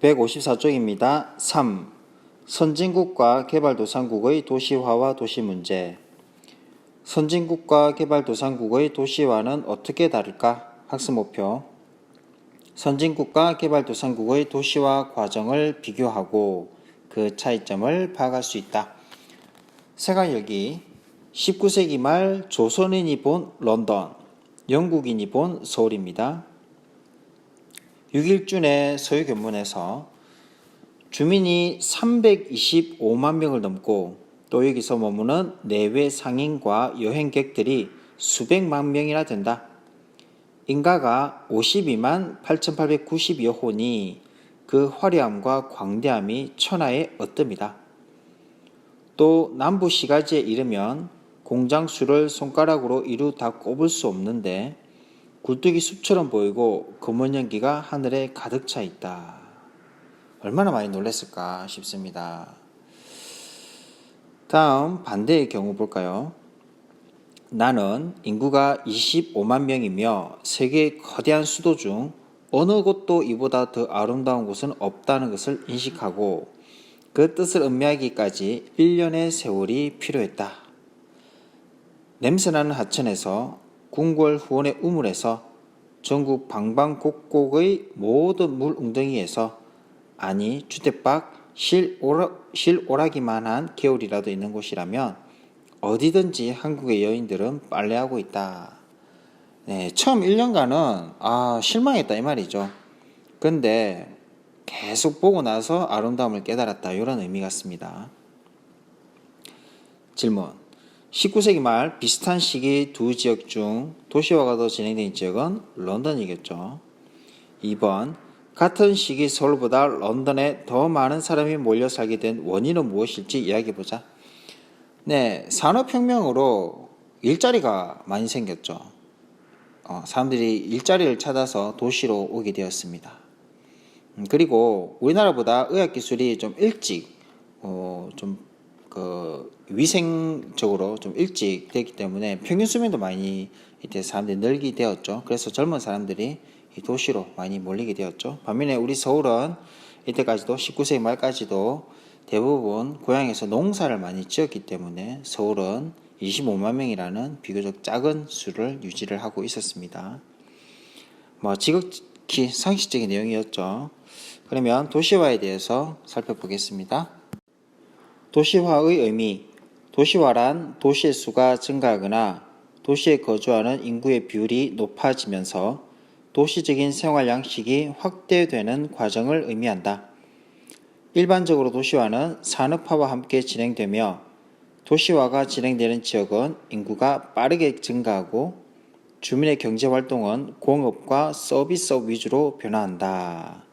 154쪽입니다. 3. 선진국과 개발도상국의 도시화와 도시문제. 선진국과 개발도상국의 도시화는 어떻게 다를까? 학습목표. 선진국과 개발도상국의 도시화 과정을 비교하고 그 차이점을 파악할 수 있다. 생활열기. 19세기 말 조선인이 본 런던, 영국인이 본 서울입니다. 6일준의 서유견문에서 주민이 325만 명을 넘고 또 여기서 머무는 내외 상인과 여행객들이 수백만 명이나 된다. 인가가 52만 8,892여 호니 그 화려함과 광대함이 천하에 얻듭니다. 또 남부시가지에 이르면 공장수를 손가락으로 이루 다 꼽을 수 없는데 굴뚝이 숲처럼 보이고 검은 연기가 하늘에 가득 차 있다. 얼마나 많이 놀랐을까 싶습니다. 다음 반대의 경우 볼까요? 나는 인구가 25만 명이며 세계의 거대한 수도 중 어느 곳도 이보다 더 아름다운 곳은 없다는 것을 인식하고 그 뜻을 음미하기까지 1년의 세월이 필요했다. 냄새나는 하천에서 궁궐 후원의 우물에서 전국 방방곡곡의 모든 물 웅덩이에서 아니 주택밖 실오라기만한 개울이라도 있는 곳이라면 어디든지 한국의 여인들은 빨래하고 있다. 네, 처음 1년간은 실망했다 이 말이죠. 근데 계속 보고 나서 아름다움을 깨달았다 이런 의미 같습니다. 질문. 19세기 말 비슷한 시기 두 지역 중 도시화가 더 진행된 지역은 런던이겠죠. 2번. 같은 시기 서울보다 런던에 더 많은 사람이 몰려 살게 된 원인은 무엇일지 이야기해보자. 네, 산업혁명으로 일자리가 많이 생겼죠. 사람들이 일자리를 찾아서 도시로 오게 되었습니다. 그리고 우리나라보다 의학기술이 좀 일찍 위생적으로 좀 일찍 됐기 때문에 평균 수명도 많이 이때 사람들이 늘게 되었죠. 그래서 젊은 사람들이 이 도시로 많이 몰리게 되었죠. 반면에 우리 서울은 이때까지도 19세기 말까지도 대부분 고향에서 농사를 많이 지었기 때문에 서울은 25만 명이라는 비교적 작은 수를 유지를 하고 있었습니다. 지극히 상식적인 내용이었죠. 그러면 도시화에 대해서 살펴보겠습니다. 도시화의 의미. 도시화란 도시의 수가 증가하거나 도시에 거주하는 인구의 비율이 높아지면서 도시적인 생활 양식이 확대되는 과정을 의미한다. 일반적으로 도시화는 산업화와 함께 진행되며 도시화가 진행되는 지역은 인구가 빠르게 증가하고 주민의 경제활동은 공업과 서비스업 위주로 변화한다.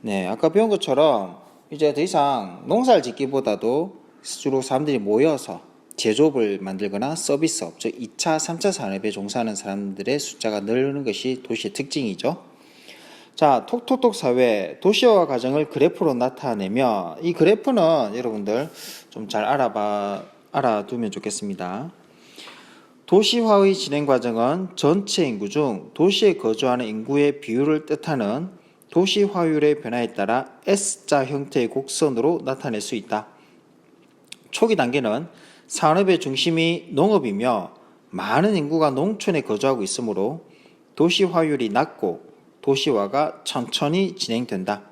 네, 아까 배운 것처럼 이제 더 이상 농사를 짓기보다도 주로 사람들이 모여서 제조업을 만들거나 서비스업, 즉 2차, 3차 산업에 종사하는 사람들의 숫자가 늘는 것이 도시의 특징이죠. 자, 톡톡톡 사회, 도시화 과정을 그래프로 나타내며 이 그래프는 여러분들 좀 잘 알아두면 좋겠습니다. 도시화의 진행 과정은 전체 인구 중 도시에 거주하는 인구의 비율을 뜻하는 도시화율의 변화에 따라 S자 형태의 곡선으로 나타낼 수 있다. 초기 단계는 산업의 중심이 농업이며 많은 인구가 농촌에 거주하고 있으므로 도시화율이 낮고 도시화가 천천히 진행된다.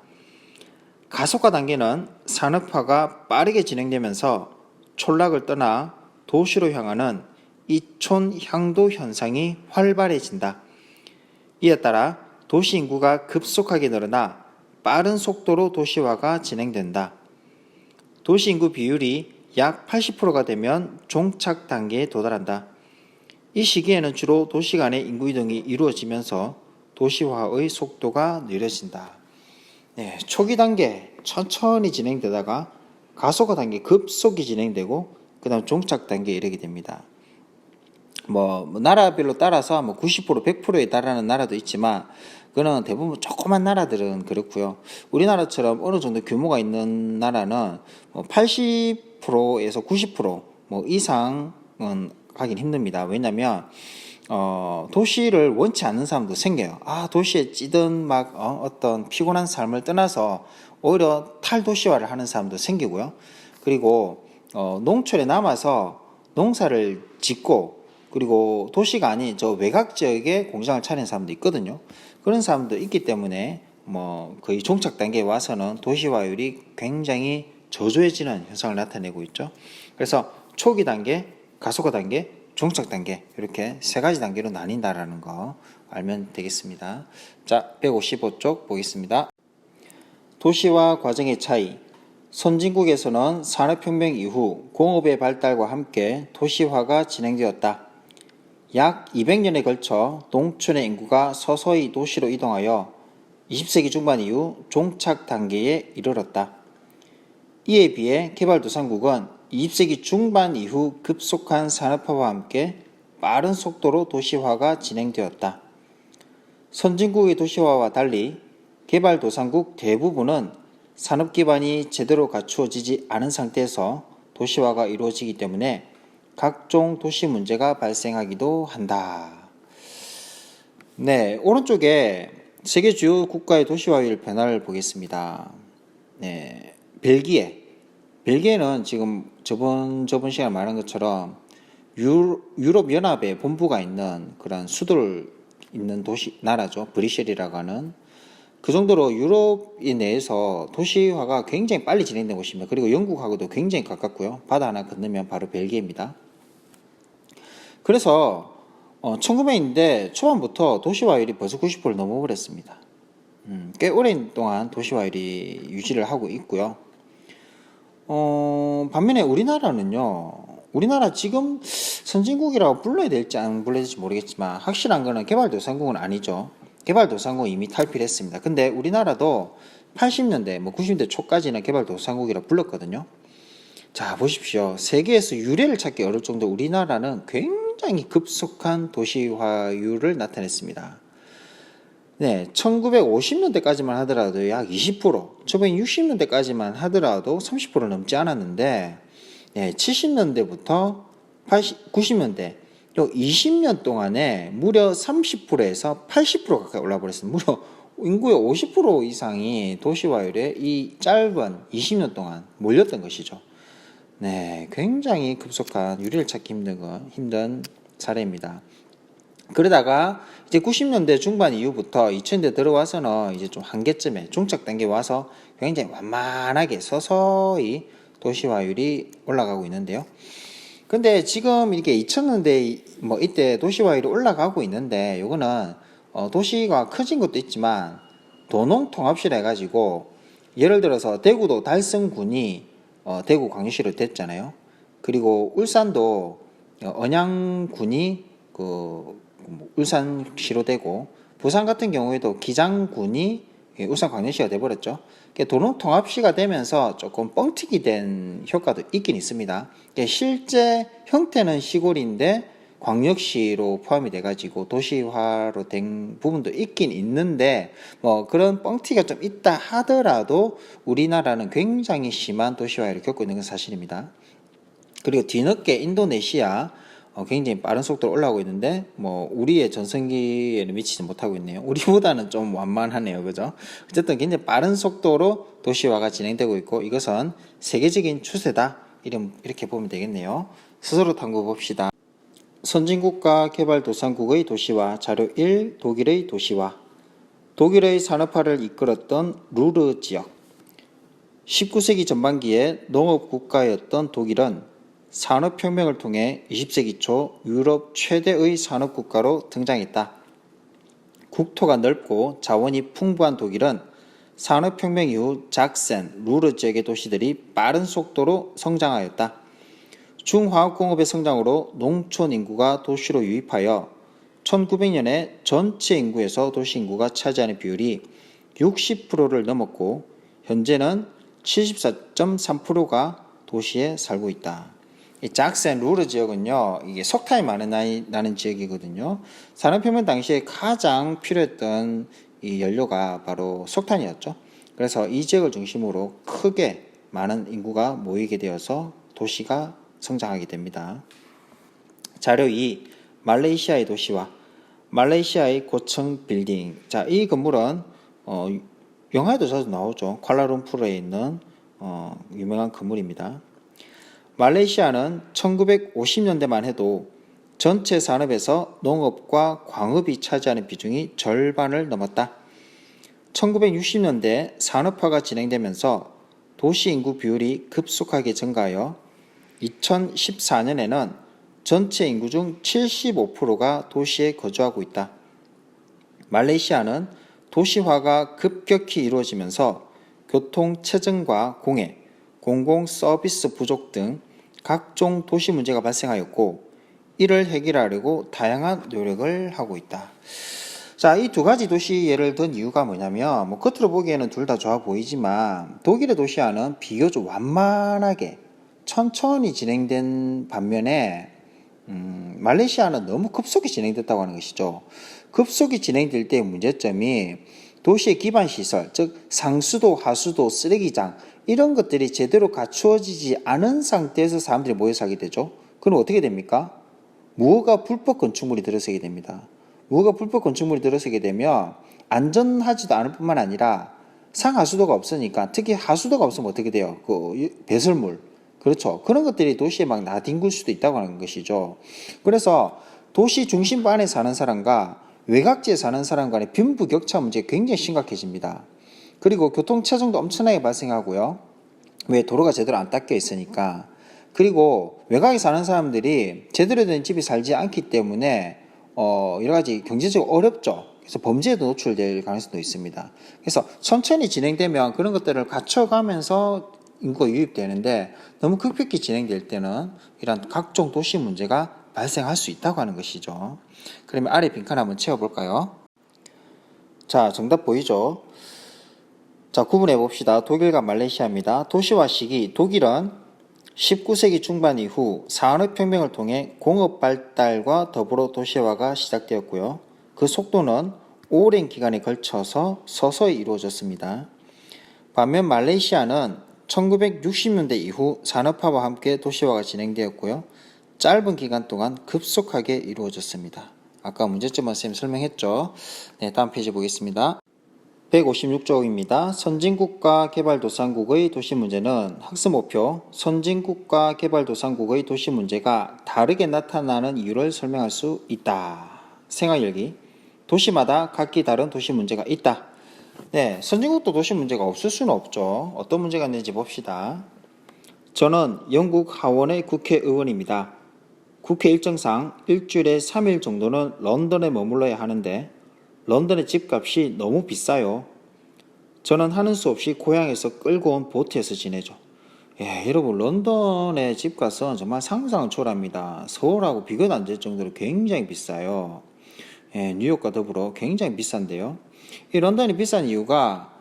가속화 단계는 산업화가 빠르게 진행되면서 촌락을 떠나 도시로 향하는 이촌 향도 현상이 활발해진다. 이에 따라 도시 인구가 급속하게 늘어나 빠른 속도로 도시화가 진행된다. 도시 인구 비율이 약 80%가 되면 종착 단계에 도달한다. 이 시기에는 주로 도시 간의 인구 이동이 이루어지면서 도시화의 속도가 느려진다. 네, 초기 단계 천천히 진행되다가 가속화 단계 급속히 진행되고 그 다음 종착 단계에 이르게 됩니다. 나라별로 따라서 90%, 100%에 달하는 나라도 있지만 그거는 대부분 조그만 나라들은 그렇고요. 우리나라처럼 어느 정도 규모가 있는 나라는 80%에서 90% 이상은 하긴 힘듭니다. 왜냐하면 도시를 원치 않는 사람도 생겨요. 도시에 찌든 막 어떤 피곤한 삶을 떠나서 오히려 탈도시화를 하는 사람도 생기고요. 그리고 농촌에 남아서 농사를 짓고 그리고 도시가 아닌 저 외곽 지역에 공장을 차리는 사람도 있거든요. 그런 사람도 있기 때문에 뭐 거의 종착 단계에 와서는 도시화율이 굉장히 저조해지는 현상을 나타내고 있죠. 그래서 초기 단계, 가속화 단계, 종착 단계 이렇게 세 가지 단계로 나뉜다라는 거 알면 되겠습니다. 자, 155쪽 보겠습니다. 도시화 과정의 차이. 선진국에서는 산업혁명 이후 공업의 발달과 함께 도시화가 진행되었다. 약 200년에 걸쳐 농촌의 인구가 서서히 도시로 이동하여 20세기 중반 이후 종착 단계에 이르렀다. 이에 비해 개발도상국은 20세기 중반 이후 급속한 산업화와 함께 빠른 속도로 도시화가 진행되었다. 선진국의 도시화와 달리 개발도상국 대부분은 산업 기반이 제대로 갖추어지지 않은 상태에서 도시화가 이루어지기 때문에 각종 도시 문제가 발생하기도 한다. 네, 오른쪽에 세계 주요 국가의 도시화율 변화를 보겠습니다. 네, 벨기에는 지금 저번 시간에 말한 것처럼 유럽 연합의 본부가 있는 그런 수도를 있는 나라죠. 브뤼셀이라고 하는. 그 정도로 유럽 내에서 도시화가 굉장히 빨리 진행된 곳입니다. 그리고 영국하고도 굉장히 가깝고요. 바다 하나 건너면 바로 벨기에입니다. 그래서 1900년대 초반부터 도시화율이 벌써 90%를 넘어버렸습니다. 꽤 오랜 동안 도시화율이 유지를 하고 있고요. 반면에 우리나라 지금 선진국이라고 불러야 될지 안 불러야 될지 모르겠지만 확실한 거는 개발도상국은 아니죠. 개발도상국은 이미 탈피를 했습니다. 근데 우리나라도 80년대, 90년대 초까지는 개발도상국이라고 불렀거든요. 자, 보십시오. 세계에서 유례를 찾기 어려울 정도로 우리나라는 굉장히 급속한 도시화율을 나타냈습니다. 네, 1950년대까지만 하더라도 약 20%, 1960년대까지만 하더라도 30% 넘지 않았는데, 네, 70년대부터 90년대, 요 20년 동안에 무려 30%에서 80% 가까이 올라버렸습니다. 무려 인구의 50% 이상이 도시화율에 이 짧은 20년 동안 몰렸던 것이죠. 네, 굉장히 급속한 유례를 찾기 힘든 사례입니다. 그러다가 이제 90년대 중반 이후부터 2000년대 들어와서는 이제 좀 한계점에 종착 단계 와서 굉장히 완만하게 서서히 도시화율이 올라가고 있는데요. 근데 지금 이렇게 2000년대 이때 도시화율이 올라가고 있는데 요거는 도시가 커진 것도 있지만 도농통합시라 해가지고 예를 들어서 대구도 달성군이 대구 광역시로 됐잖아요. 그리고 울산도 언양군이 울산시로 되고 부산 같은 경우에도 기장군이 울산광역시가 돼버렸죠. 도농통합시가 되면서 조금 뻥튀기 된 효과도 있긴 있습니다. 실제 형태는 시골인데 광역시로 포함이 돼가지고 도시화로 된 부분도 있긴 있는데 그런 뻥튀기가 좀 있다 하더라도 우리나라는 굉장히 심한 도시화를 겪고 있는 건 사실입니다. 그리고 뒤늦게 인도네시아 굉장히 빠른 속도로 올라오고 있는데 우리의 전성기에는 미치지 못하고 있네요. 우리보다는 좀 완만하네요. 그죠? 어쨌든 굉장히 빠른 속도로 도시화가 진행되고 있고 이것은 세계적인 추세다. 이렇게 보면 되겠네요. 스스로 탐구 봅시다. 선진국가 개발도상국의 도시화 자료 1 독일의 도시화. 독일의 산업화를 이끌었던 루르 지역. 19세기 전반기에 농업국가였던 독일은 산업혁명을 통해 20세기 초 유럽 최대의 산업국가로 등장했다. 국토가 넓고 자원이 풍부한 독일은 산업혁명 이후 작센, 루르 지역의 도시들이 빠른 속도로 성장하였다. 중화학공업의 성장으로 농촌 인구가 도시로 유입하여 1900년에 전체 인구에서 도시 인구가 차지하는 비율이 60%를 넘었고 현재는 74.3%가 도시에 살고 있다. 이 작센 루르 지역은요, 이게 석탄이 나는 지역이거든요. 산업혁명 당시에 가장 필요했던 이 연료가 바로 석탄이었죠. 그래서 이 지역을 중심으로 크게 많은 인구가 모이게 되어서 도시가 성장하게 됩니다. 자료 2. 말레이시아의 도시화, 말레이시아의 고층 빌딩. 자, 이 건물은 영화에도 자주 나오죠. 쿠알라룸푸르에 있는 유명한 건물입니다. 말레이시아는 1950년대만 해도 전체 산업에서 농업과 광업이 차지하는 비중이 절반을 넘었다. 1960년대 산업화가 진행되면서 도시 인구 비율이 급속하게 증가하여 2014년에는 전체 인구 중 75%가 도시에 거주하고 있다. 말레이시아는 도시화가 급격히 이루어지면서 교통 체증과 공해, 공공 서비스 부족 등 각종 도시 문제가 발생하였고, 이를 해결하려고 다양한 노력을 하고 있다. 자, 이 두 가지 도시 예를 든 이유가 뭐냐면, 겉으로 보기에는 둘 다 좋아 보이지만 독일의 도시화는 비교적 완만하게 천천히 진행된 반면에 말레이시아는 너무 급속히 진행됐다고 하는 것이죠. 급속히 진행될 때의 문제점이 도시의 기반 시설, 즉 상수도, 하수도, 쓰레기장 이런 것들이 제대로 갖추어지지 않은 상태에서 사람들이 모여 살게 되죠. 그럼 어떻게 됩니까? 무허가 불법 건축물이 들어서게 됩니다. 무허가 불법 건축물이 들어서게 되면 안전하지도 않을 뿐만 아니라 상하수도가 없으니까, 특히 하수도가 없으면 어떻게 돼요? 배설물. 그렇죠. 그런 것들이 도시에 막 나뒹굴 수도 있다고 하는 것이죠. 그래서 도시 중심부 안에 사는 사람과 외곽지에 사는 사람 간의 빈부격차 문제가 굉장히 심각해집니다. 그리고 교통체증도 엄청나게 발생하고요. 왜? 도로가 제대로 안 닦여 있으니까. 그리고 외곽에 사는 사람들이 제대로 된 집이 살지 않기 때문에 여러 가지 경제적으로 어렵죠. 그래서 범죄에도 노출될 가능성도 있습니다. 그래서 천천히 진행되면 그런 것들을 갖춰가면서 인구가 유입되는데, 너무 급격히 진행될 때는 이런 각종 도시 문제가 발생할 수 있다고 하는 것이죠. 그러면 아래 빈칸 한번 채워볼까요? 자, 정답 보이죠? 자, 구분해 봅시다. 독일과 말레이시아입니다. 도시화 시기, 독일은 19세기 중반 이후 산업혁명을 통해 공업 발달과 더불어 도시화가 시작되었고요. 그 속도는 오랜 기간에 걸쳐서 서서히 이루어졌습니다. 반면 말레이시아는 1960년대 이후 산업화와 함께 도시화가 진행되었고요. 짧은 기간 동안 급속하게 이루어졌습니다. 아까 문제점은 선생님 설명했죠. 네, 다음 페이지 보겠습니다. 156쪽입니다. 선진국가 개발도상국의 도시 문제는 학습 목표, 선진국가 개발도상국의 도시 문제가 다르게 나타나는 이유를 설명할 수 있다. 생활일기, 도시마다 각기 다른 도시 문제가 있다. 네, 선진국도 도시 문제가 없을 수는 없죠. 어떤 문제가 있는지 봅시다. 저는 영국 하원의 국회의원입니다. 국회 일정상 일주일에 3일 정도는 런던에 머물러야 하는데 런던의 집값이 너무 비싸요. 저는 하는 수 없이 고향에서 끌고 온 보트에서 지내죠. 여러분, 런던의 집값은 정말 상상을 초월합니다. 서울하고 비교도 안 될 정도로 굉장히 비싸요. 뉴욕과 더불어 굉장히 비싼데요. 이 런던이 비싼 이유가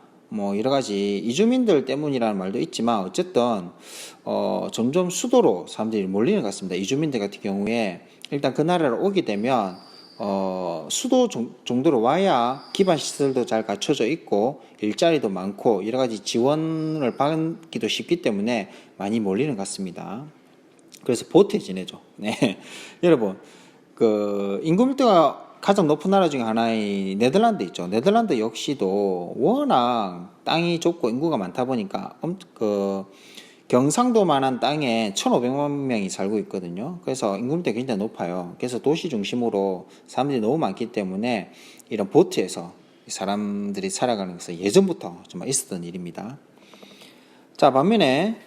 여러 가지 이주민들 때문이라는 말도 있지만, 어쨌든 점점 수도로 사람들이 몰리는 것 같습니다. 이주민들 같은 경우에 일단 그 나라로 오게 되면 수도 정도로 와야 기반 시설도 잘 갖춰져 있고 일자리도 많고 여러 가지 지원을 받기도 쉽기 때문에 많이 몰리는 것 같습니다. 그래서 보트에 지내죠. 네. 여러분, 인구 밀도가 가장 높은 나라 중에 하나의 네덜란드 있죠. 네덜란드 역시도 워낙 땅이 좁고 인구가 많다 보니까 경상도만한 땅에 1,500만 명이 살고 있거든요. 그래서 인구 밀도가 굉장히 높아요. 그래서 도시 중심으로 사람들이 너무 많기 때문에 이런 보트에서 사람들이 살아가는 것은 예전부터 정말 있었던 일입니다. 자, 반면에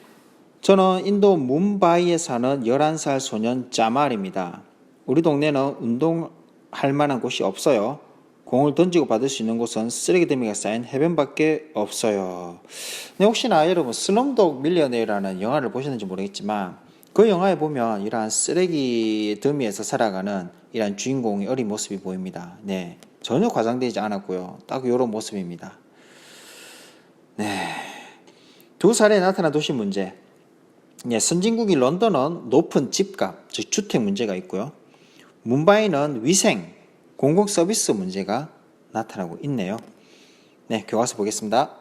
저는 인도 뭄바이에 사는 11살 소년 자말입니다. 우리 동네는 운동할 만한 곳이 없어요. 공을 던지고 받을 수 있는 곳은 쓰레기 더미가 쌓인 해변밖에 없어요. 네, 혹시나 여러분 슬럼독 밀리어네어라는 영화를 보셨는지 모르겠지만, 그 영화에 보면 이러한 쓰레기 더미에서 살아가는 이러한 주인공의 어린 모습이 보입니다. 네, 전혀 과장되지 않았고요. 딱 이런 모습입니다. 네, 두 사례에 나타난 도시 문제. 네, 선진국인 런던은 높은 집값, 즉 주택 문제가 있고요. 뭄바이는 위생, 공공 서비스 문제가 나타나고 있네요. 네, 교과서 보겠습니다.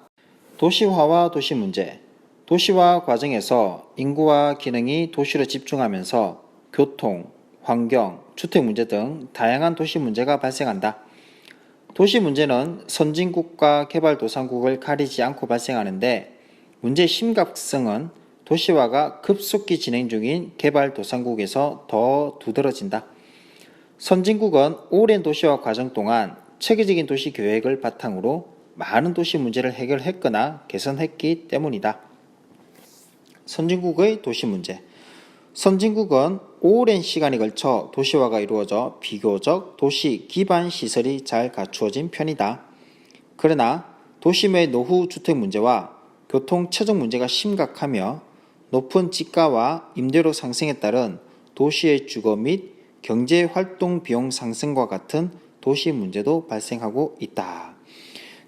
도시화와 도시 문제. 도시화 과정에서 인구와 기능이 도시로 집중하면서 교통, 환경, 주택 문제 등 다양한 도시 문제가 발생한다. 도시 문제는 선진국과 개발도상국을 가리지 않고 발생하는데 문제의 심각성은 도시화가 급속히 진행 중인 개발도상국에서 더 두드러진다. 선진국은 오랜 도시화 과정 동안 체계적인 도시 계획을 바탕으로 많은 도시 문제를 해결했거나 개선했기 때문이다. 선진국의 도시 문제. 선진국은 오랜 시간에 걸쳐 도시화가 이루어져 비교적 도시 기반 시설이 잘 갖추어진 편이다. 그러나 도심의 노후 주택 문제와 교통 체증 문제가 심각하며 높은 집가와 임대료 상승에 따른 도시의 주거 및 경제 활동 비용 상승과 같은 도시 문제도 발생하고 있다.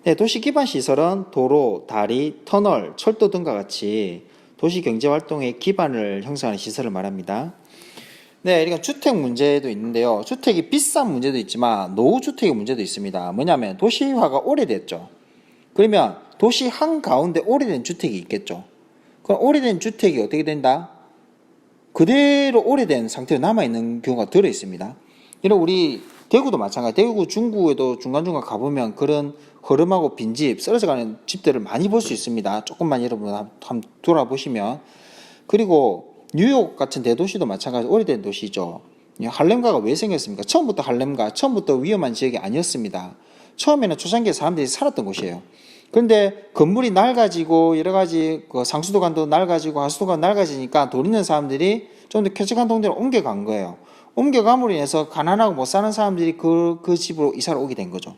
네, 도시 기반 시설은 도로, 다리, 터널, 철도 등과 같이 도시 경제 활동의 기반을 형성하는 시설을 말합니다. 네, 이건 주택 문제도 있는데요. 주택이 비싼 문제도 있지만 노후 주택의 문제도 있습니다. 뭐냐면 도시화가 오래됐죠. 그러면 도시 한가운데 오래된 주택이 있겠죠. 그럼 오래된 주택이 어떻게 된다? 그대로 오래된 상태로 남아있는 경우가 들어 있습니다. 이런 우리 대구도 마찬가지. 대구 중구에도 중간중간 가보면 그런 허름하고 빈집, 쓰러져가는 집들을 많이 볼 수 있습니다. 조금만 여러분 한번 돌아보시면. 그리고 뉴욕 같은 대도시도 마찬가지 오래된 도시죠. 할렘가가 왜 생겼습니까? 처음부터 위험한 지역이 아니었습니다. 처음에는 초창기에 사람들이 살았던 곳이에요. 그런데 건물이 낡아지고 여러 가지 상수도관도 낡아지고 하수도가 낡아지니까 돈 있는 사람들이 좀 더 쾌적한 동네로 옮겨간 거예요. 옮겨감으로 인해서 가난하고 못 사는 사람들이 그 집으로 이사를 오게 된 거죠.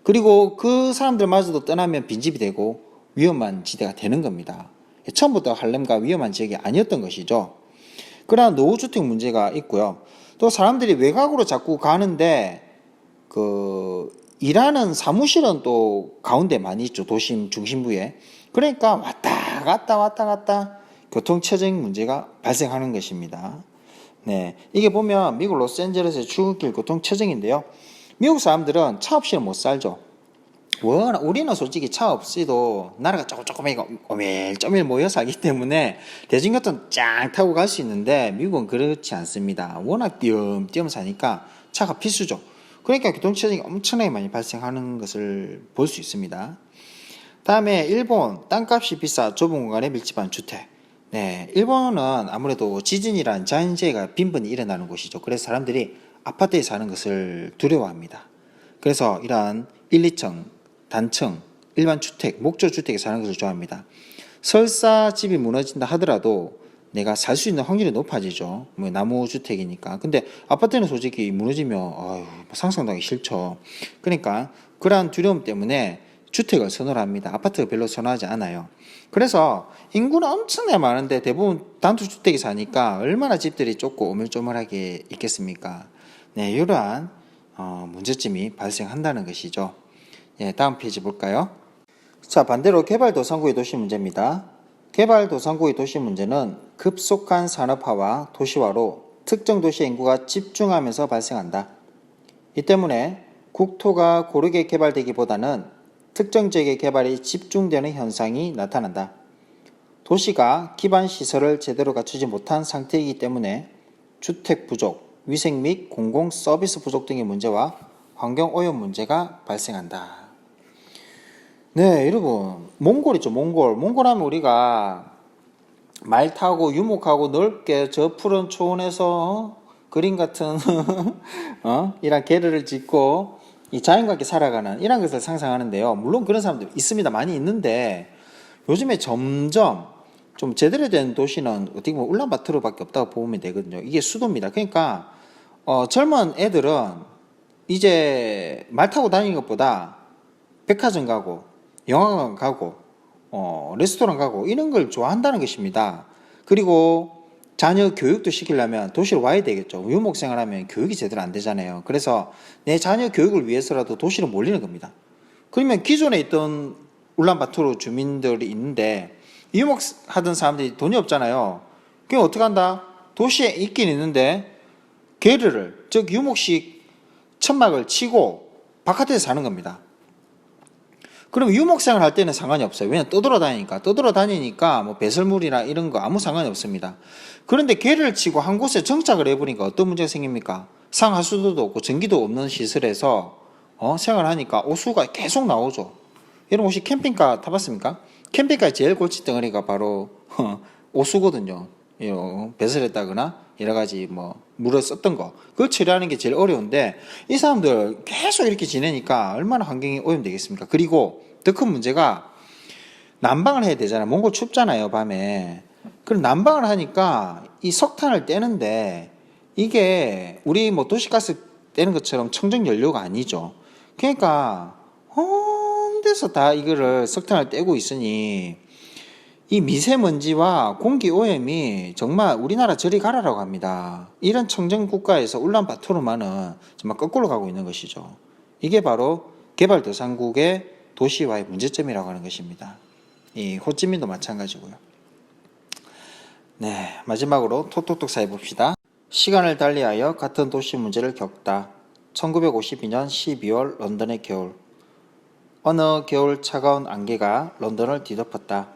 그리고 그 사람들마저도 떠나면 빈집이 되고 위험한 지대가 되는 겁니다. 처음부터 할렘가 위험한 지역이 아니었던 것이죠. 그러나 노후주택 문제가 있고요. 또 사람들이 외곽으로 자꾸 가는데 일하는 사무실은 또 가운데 많이 있죠. 도심 중심부에. 그러니까 왔다 갔다 교통체증 문제가 발생하는 것입니다. 네, 이게 보면 미국 로스앤젤레스의 출근길 교통체증인데요. 미국 사람들은 차 없이는 못 살죠. 우리는 솔직히 차 없이도 나라가 조금 오밀조밀 모여 살기 때문에 대중교통 쫙 타고 갈 수 있는데 미국은 그렇지 않습니다. 워낙 띄엄띄엄 사니까 차가 필수죠. 그러니까 교통체증이 엄청나게 많이 발생하는 것을 볼 수 있습니다. 다음에 일본, 땅값이 비싸 좁은 공간에 밀집한 주택. 네, 일본은 아무래도 지진이란 자연재해가 빈번히 일어나는 곳이죠. 그래서 사람들이 아파트에 사는 것을 두려워합니다. 그래서 이러한 1, 2층, 단층, 일반 주택, 목조 주택에 사는 것을 좋아합니다. 설사 집이 무너진다 하더라도 내가 살 수 있는 확률이 높아지죠. 나무 주택이니까. 근데 아파트는 솔직히 무너지면 상상도 하기 싫죠. 그러니까 그러한 두려움 때문에 주택을 선호를 합니다. 아파트가 별로 선호하지 않아요. 그래서 인구는 엄청나게 많은데 대부분 단투주택에 사니까 얼마나 집들이 좁고 오물조물하게 있겠습니까? 네, 이러한 문제점이 발생한다는 것이죠. 예, 다음 페이지 볼까요? 자, 반대로 개발도상국의 도시 문제입니다. 개발도상국의 도시 문제는 급속한 산업화와 도시화로 특정 도시의 인구가 집중하면서 발생한다. 이 때문에 국토가 고르게 개발되기보다는 특정 지역의 개발이 집중되는 현상이 나타난다. 도시가 기반 시설을 제대로 갖추지 못한 상태이기 때문에 주택 부족, 위생 및 공공 서비스 부족 등의 문제와 환경 오염 문제가 발생한다. 네, 여러분, 몽골 있죠, 몽골 하면 우리가 말 타고 유목하고 넓게 저 푸른 초원에서 그림 같은 이런 게르를 짓고 이 자연과 함께 살아가는 이런 것을 상상하는데요. 물론 그런 사람들 있습니다. 많이 있는데 요즘에 점점 좀 제대로 된 도시는 어떻게 보면 울란바토르밖에 없다고 보면 되거든요. 이게 수도입니다. 그러니까 젊은 애들은 이제 말 타고 다니는 것보다 백화점 가고 영화관 가고 레스토랑 가고 이런 걸 좋아한다는 것입니다. 그리고 자녀 교육도 시키려면 도시로 와야 되겠죠. 유목생활하면 교육이 제대로 안 되잖아요. 그래서 내 자녀 교육을 위해서라도 도시로 몰리는 겁니다. 그러면 기존에 있던 울란바토르 주민들이 있는데 유목하던 사람들이 돈이 없잖아요. 그럼 어떻게 한다? 도시에 있긴 있는데 게르를, 즉 유목식 천막을 치고 바깥에서 사는 겁니다. 그럼 유목생활 할 때는 상관이 없어요. 왜냐면 떠돌아다니니까 뭐 배설물이나 이런 거 아무 상관이 없습니다. 그런데 개를 치고 한 곳에 정착을 해버리니까 어떤 문제가 생깁니까? 상하수도도 없고 전기도 없는 시설에서 생활하니까 오수가 계속 나오죠. 여러분 혹시 캠핑카 타봤습니까? 캠핑카의 제일 골칫덩어리가 바로 오수거든요. 배설했다거나 여러 가지 뭐 물을 썼던 거 그걸 처리하는 게 제일 어려운데 이 사람들 계속 이렇게 지내니까 얼마나 환경이 오염되겠습니까? 그리고 더 큰 문제가 난방을 해야 되잖아요. 몽골 춥잖아요, 밤에. 그럼 난방을 하니까 이 석탄을 떼는데 이게 우리 뭐 도시가스 떼는 것처럼 청정 연료가 아니죠. 그러니까 혼데서 다 이거를 석탄을 떼고 있으니 이 미세먼지와 공기 오염이 정말 우리나라 저리 가라라고 합니다. 이런 청정 국가에서 울란바토르만은 정말 거꾸로 가고 있는 것이죠. 이게 바로 개발도상국의 도시와의 문제점이라고 하는 것입니다. 이 호찌민도 마찬가지고요. 네, 마지막으로 톡톡톡 사회 봅시다. 시간을 달리하여 같은 도시 문제를 겪다. 1952년 12월 런던의 겨울. 어느 겨울 차가운 안개가 런던을 뒤덮었다.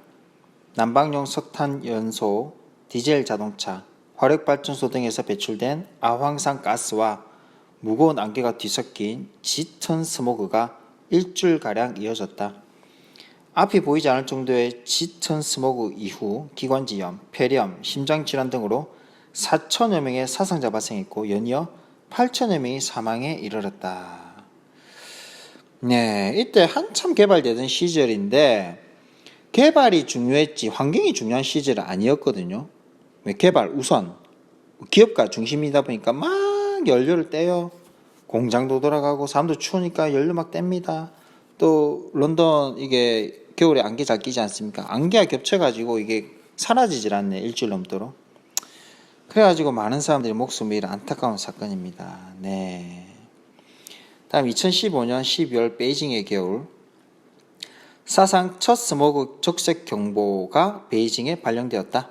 난방용 석탄 연소, 디젤 자동차, 화력발전소 등에서 배출된 아황산 가스와 무거운 안개가 뒤섞인 짙은 스모그가 일주일가량 이어졌다. 앞이 보이지 않을 정도의 짙은 스모그 이후 기관지염, 폐렴, 심장질환 등으로 4천여 명의 사상자 발생했고 연이어 8천여 명이 사망에 이르렀다. 네, 이때 한참 개발되던 시절인데 개발이 중요했지 환경이 중요한 시절은 아니었거든요. 개발 우선 기업가 중심이다 보니까 막 연료를 떼요. 공장도 돌아가고 사람도 추우니까 연료 막 뗍니다. 또 런던 이게 겨울에 안개 잘 끼지 않습니까? 안개가 겹쳐가지고 이게 사라지질 않네, 일주일 넘도록. 그래가지고 많은 사람들이 목숨을 잃은 안타까운 사건입니다. 네. 다음 2015년 12월 베이징의 겨울. 사상 첫 스모그 적색 경보가 베이징에 발령되었다.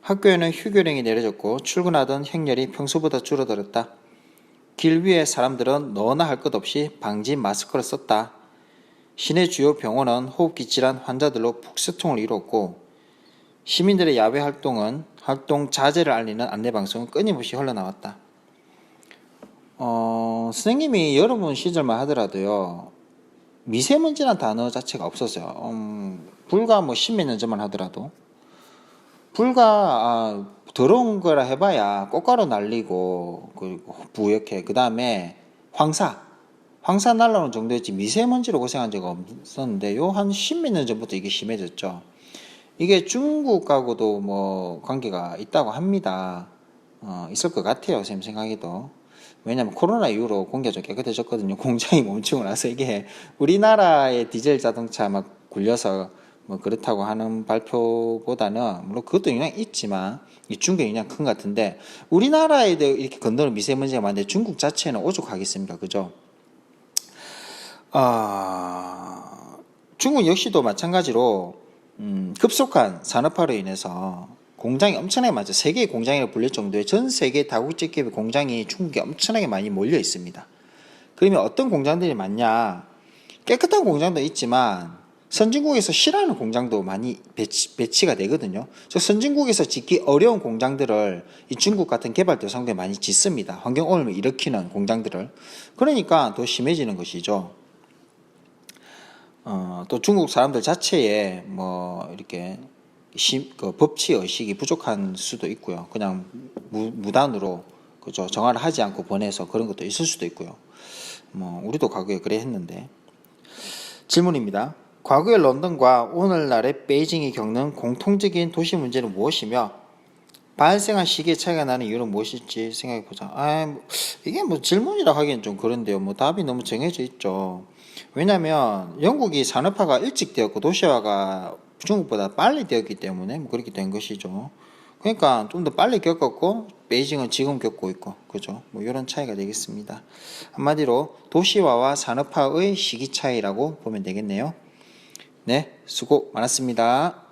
학교에는 휴교령이 내려졌고 출근하던 행렬이 평소보다 줄어들었다. 길 위에 사람들은 너나 할 것 없이 방진 마스크를 썼다. 시내 주요 병원은 호흡기 질환 환자들로 북새통을 이루었고 시민들의 야외 활동 자제를 알리는 안내방송은 끊임없이 흘러나왔다. 선생님이 여러분 시절만 하더라도요. 미세먼지라는 단어 자체가 없었어요. 불과 뭐 십몇 년 전만 하더라도 불과 더러운 거라 해봐야 꽃가루 날리고 그리고 부옇게 그 다음에 황사 날라오는 정도였지 미세먼지로 고생한 적 없었는데 요 한 십몇 년 전부터 이게 심해졌죠. 이게 중국하고도 뭐 관계가 있다고 합니다. 있을 것 같아요, 쌤 생각에도. 왜냐면 코로나 이후로 공기가 좀 깨끗해졌거든요. 공장이 멈추고 나서 이게 우리나라의 디젤 자동차 막 굴려서 뭐 그렇다고 하는 발표보다는 물론 그것도 영향이 있지만 이 중국의 영향이 큰 것 같은데 우리나라에도 이렇게 건너는 미세먼지가 많은데 중국 자체는 오죽하겠습니까, 그죠? 중국 역시도 마찬가지로 급속한 산업화로 인해서 공장이 엄청나게 많죠. 세계의 공장이라고 불릴 정도의 전 세계 다국적 기업의 공장이 중국에 엄청나게 많이 몰려 있습니다. 그러면 어떤 공장들이 많냐? 깨끗한 공장도 있지만 선진국에서 싫어하는 공장도 많이 배치가 되거든요. 선진국에서 짓기 어려운 공장들을 이 중국 같은 개발도상국에 많이 짓습니다. 환경오염을 일으키는 공장들을. 그러니까 더 심해지는 것이죠. 또 중국 사람들 자체에 뭐 이렇게 그 법치 의식이 부족한 수도 있고요. 그냥 무단으로 그죠 정화를 하지 않고 보내서 그런 것도 있을 수도 있고요. 뭐 우리도 과거에 그래 했는데. 질문입니다. 과거의 런던과 오늘날의 베이징이 겪는 공통적인 도시 문제는 무엇이며 발생한 시기의 차이가 나는 이유는 무엇일지 생각해보자. 이게 뭐 질문이라 하기엔 좀 그런데요. 뭐 답이 너무 정해져 있죠. 왜냐하면 영국이 산업화가 일찍 되었고 도시화가 중국보다 빨리 되었기 때문에 뭐 그렇게 된 것이죠. 그러니까 좀 더 빨리 겪었고 베이징은 지금 겪고 있고 그죠. 뭐 이런 차이가 되겠습니다. 한마디로 도시화와 산업화의 시기 차이라고 보면 되겠네요. 네, 수고 많았습니다.